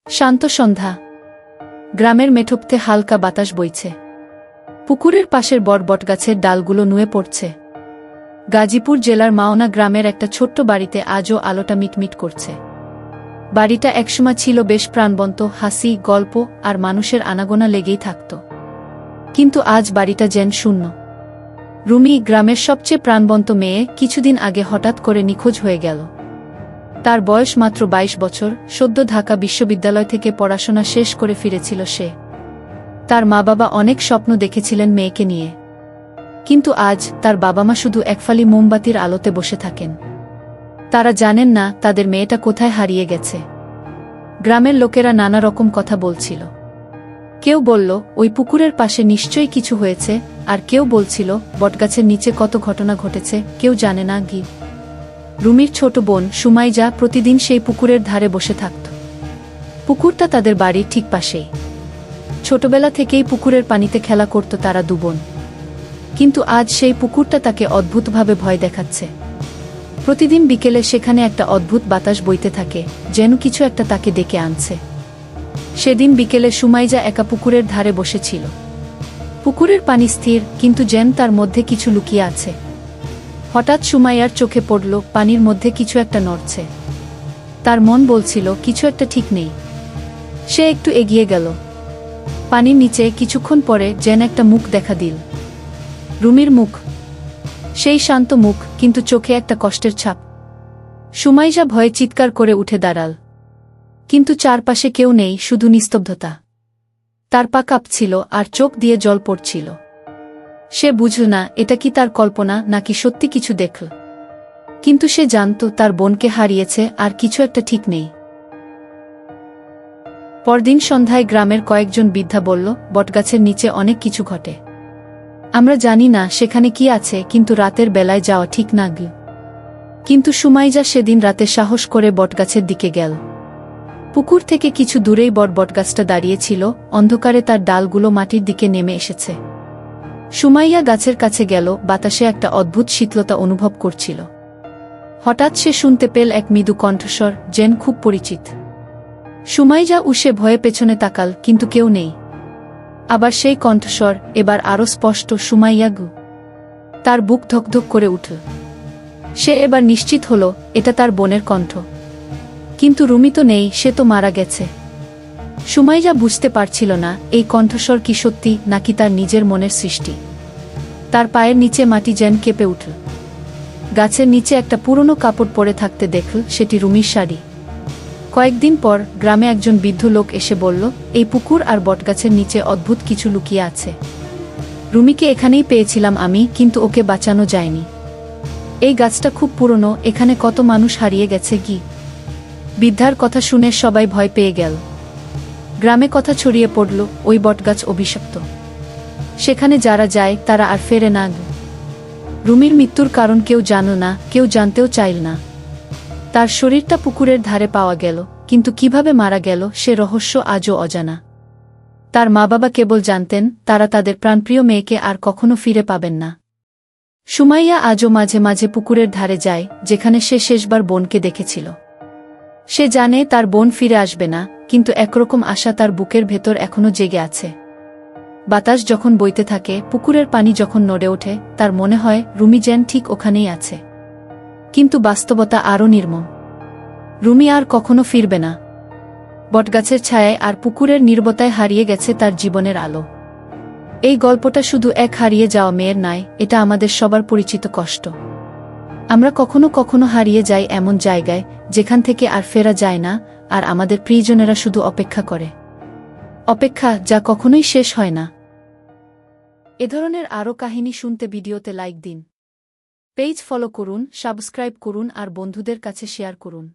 শান্ত সন্ধ্যা। গ্রামের মেঠোপথে হালকা বাতাস বইছে। পুকুরের পাশের বট বটগাছের ডালগুলো নুয়ে পড়ছে। গাজীপুর জেলার মাওনা গ্রামের একটা ছোট্ট বাড়িতে আজও আলোটা মিটমিট করছে। বাড়িটা একসময় ছিল বেশ প্রাণবন্ত, হাসি, গল্প আর মানুষের আনাগোনা লেগেই থাকত। কিন্তু আজ বাড়িটা যেন শূন্য। রুমি, গ্রামের সবচেয়ে প্রাণবন্ত মেয়ে, কিছুদিন আগে হঠাৎ করে নিখোঁজ হয়ে গেল। তার বয়স মাত্র ২২ বছর, সদ্য ঢাকা বিশ্ববিদ্যালয় থেকে পড়াশোনা শেষ করে ফিরেছিল সে। তার মা বাবা অনেক স্বপ্ন দেখেছিলেন মেয়েকে নিয়ে। কিন্তু আজ তার বাবা মা শুধু একফালি মোমবাতির আলোতে বসে থাকেন। তারা জানেন না তাদের মেয়েটা কোথায় হারিয়ে গেছে। গ্রামের লোকেরা নানা রকম কথা বলছিল। কেউ বলল ওই পুকুরের পাশে নিশ্চয়ই কিছু হয়েছে, আর কেউ বলছিল বটগাছের নিচে কত ঘটনা ঘটেছে কেউ জানে না। রুমির ছোট বোন সুমাইজা প্রতিদিন সেই পুকুরের ধারে বসে থাকত। পুকুরটা তাদের বাড়ির ঠিক পাশেই। ছোটবেলা থেকেই পুকুরের পানিতে খেলা করত তারা দুবোন। কিন্তু আজ সেই পুকুরটা তাকে অদ্ভুতভাবে ভয় দেখাচ্ছে। প্রতিদিন বিকেলে সেখানে একটা অদ্ভুত বাতাস বইতে থাকে, যেন কিছু একটা তাকে ডেকে আনছে। সেদিন বিকেলে সুমাইজা একা পুকুরের ধারে বসেছিল। পুকুরের পানি স্থির, কিন্তু যেন তার মধ্যে কিছু লুকিয়ে আছে। হঠাৎ সুমাইয়ার চোখে পড়ল পানির মধ্যে কিছু একটা নড়ছে। তার মন বলছিল কিছু একটা ঠিক নেই। সে একটু এগিয়ে গেল। পানির নিচে কিছুক্ষণ পরে যেন একটা মুখ দেখা দিল। রুমির মুখ। সেই শান্ত মুখ, কিন্তু চোখে একটা কষ্টের ছাপ। সুমাইজা ভয়ে চিৎকার করে উঠে দাঁড়াল। কিন্তু চারপাশে কেউ নেই, শুধু নিস্তব্ধতা। তার পা কাঁপছিল আর চোখ দিয়ে জল পড়ছিল। সে বুঝল না এটা কি তার কল্পনা নাকি সত্যি কিছু দেখল। কিন্তু সে জানত তার বোনকে হারিয়েছে আর কিছু একটা ঠিক নেই। পরদিন সন্ধ্যায় গ্রামের কয়েকজন বৃদ্ধা বলল বটগাছের নিচে অনেক কিছু ঘটে। আমরা জানি না সেখানে কি আছে, কিন্তু রাতের বেলায় যাওয়া ঠিক না। কিন্তু সুমাইজা সেদিন রাতে সাহস করে বটগাছের দিকে গেল। পুকুর থেকে কিছু দূরেই বটগাছটা দাঁড়িয়েছিল, অন্ধকারে তার ডালগুলো মাটির দিকে নেমে এসেছে। সুমাইয়া গাছের কাছে গেল, বাতাসে একটা অদ্ভুত শীতলতা অনুভব করছিল। হঠাৎ সে শুনতে পেল এক মৃদু কণ্ঠস্বর, যেন খুব পরিচিত। সুমাইয়া উঠে ভয়ে পেছনে তাকাল, কিন্তু কেউ নেই। আবার সেই কণ্ঠস্বর, এবার আরো স্পষ্ট, সুমাইয়া গু। তার বুক ধকধক করে উঠল। সে এবার নিশ্চিত হল এটা তার বোনের কণ্ঠ। কিন্তু রুমি তো নেই, সে তো মারা গেছে। সুমাইয়া বুঝতে পারছিল না এই কণ্ঠস্বর কি সত্যি নাকি তার নিজের মনের সৃষ্টি। তার পায়ের নিচে মাটি যেন কেঁপে উঠল। গাছের নিচে একটা পুরনো কাপড় পরে থাকতে দেখল সেটি রুমির শাড়ি। কয়েকদিন পর গ্রামে একজন বৃদ্ধ লোক এসে বলল এই পুকুর আর বটগাছের নিচে অদ্ভুত কিছু লুকিয়ে আছে। রুমিকে এখানেই পেয়েছিলাম আমি, কিন্তু ওকে বাঁচানো যায়নি। এই গাছটা খুব পুরনো, এখানে কত মানুষ হারিয়ে গেছে। বৃদ্ধার কথা শুনে সবাই ভয় পেয়ে গেল। গ্রামে কথা ছড়িয়ে পড়ল ওই বটগাছ অভিশপ্ত। সেখানে যারা যায় তারা আর ফেরে না। রুমির মৃত্যুর কারণ কেউ জানল না, কেউ জানতেও চাইল না। তার শরীরটা পুকুরের ধারে পাওয়া গেল, কিন্তু কিভাবে মারা গেল সে রহস্য আজও অজানা। তার মা বাবা কেবল জানতেন তারা তাদের প্রাণপ্রিয় মেয়েকে আর কখনো ফিরে পাবেন না। সুমাইয়া আজও মাঝে মাঝে পুকুরের ধারে যায়, যেখানে সে শেষবার বোনকে দেখেছিল। সে জানে তার বোন ফিরে আসবে না, কিন্তু একরকম আশা তার বুকের ভেতর এখনো জেগে আছে। বাতাস যখন বইতে থাকে, পুকুরের পানি যখন নড়ে ওঠে, তার মনে হয় রুমি যেন ঠিক ওখানেই আছে। কিন্তু বাস্তবতা আরও নির্মম। রুমি আর কখনো ফিরবে না। বটগাছের ছায়ায় আর পুকুরের নীরবতায় হারিয়ে গেছে তার জীবনের আলো। এই গল্পটা শুধু এক হারিয়ে যাওয়া মেয়ের নয়, এটা আমাদের সবার পরিচিত কষ্ট। আমরা কখনো কখনো হারিয়ে যাই এমন জায়গায় যেখান থেকে আর ফেরা যায় না, আর আমাদের প্রিয়জনেরা শুধু অপেক্ষা করে। অপেক্ষা যা কখনোই শেষ হয় না। এ ধরনের আরও কাহিনী শুনতে ভিডিওতে লাইক দিন, পেজ ফলো করুন, সাবস্ক্রাইব করুন আর বন্ধুদের কাছে শেয়ার করুন।